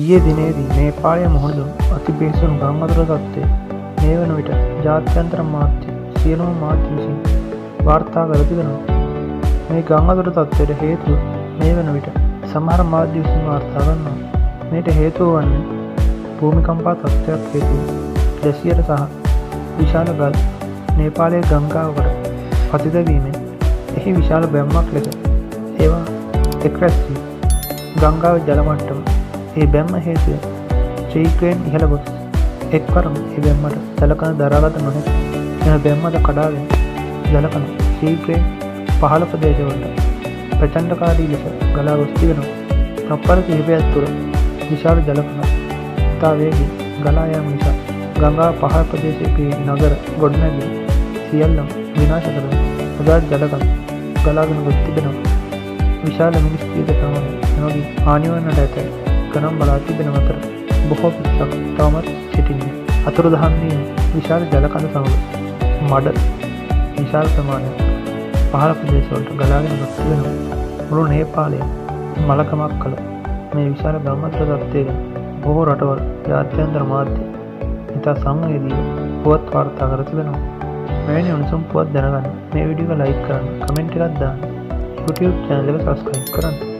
ඊයේ දිනේදී නේපාලයේ මුහුණ දුන් අතිබේසුණු ගං අතුර තත්ත්වය මේ වන විට ජාත්‍යන්තර මාධ්‍ය සියලුම මාධ්‍ය විසින් වාර්තා කර තිබෙනවා. මේ ගං අතුර තත්ත්වයට හේතුව මේ වන විට සමහර මාධ්‍ය විසින් වාර්තා කරනවා. මේට හේතුව වන්නේ භූමිකම්පා තත්ත්වයක් හේතුව ගැසියට සහ විශාල ගල් නේපාලයේ ගංගාවකට පතිත වීමෙන් එහි විශාල බැම්මක් ලෙස ඒවා එක් රැස් වී ගංගාවේ ජල මට්ටම ඒ බැම්ම හේතුවෙන් ශීඝ්‍රයෙන් ඉහළ ගොස් එක්වරම ඒ බැම්මට ජලකණ දරාගත නොහැකි එන බැම්මද කඩාගෙන ජලකණ ශීඝ්‍රයෙන් පහළ ප්‍රදේශවලට ප්‍රචණ්ඩකාරී ලෙස ගලා ගොස් තිබෙනවා. තප්පර කිහිපයක් තුළ විශාල ජලකණ ඉතා වේගයෙන් ගලා යාම නිසා ගංගා පහළ ප්‍රදේශයේ නගර ගොඩනැගිලි සියල්ලම විනාශ කරන උදාත් ජලකණ ගලාගෙන ගොස් තිබෙනවා. විශාල මිනිස් ජීවිත ප්‍රමාණය එනෝගේ හානි වන්නට ඇතැයි ගණන් බලා තිබෙන අතර බොහෝ පිරිසක් තවමත් සිටින්නේ. අතුරුදහන් වීම විශාල ජලකඳ සමග මඩ විශාල ප්‍රමාණයක් පහළ ප්‍රදේශවලට ගලාගෙන ගොස් තිබෙනවා. මුළු නේපාලය මලකමක් කළ මේ විශාල ගම්මන්ත්‍ර තත්ත්වය ගැන බොහෝ රටවල් ජාත්‍යන්තර මාධ්‍ය ඉතා සංවේදීව පුවත් වාර්තා කර තිබෙනවා. මෙවැනි උණුසුම් පුවත් දැනගන්න මේ වීඩියෝ එක ලයික් කරන්න, කමෙන්ට් එකක් දාන්න, YouTube channel එක subscribe කරන්න.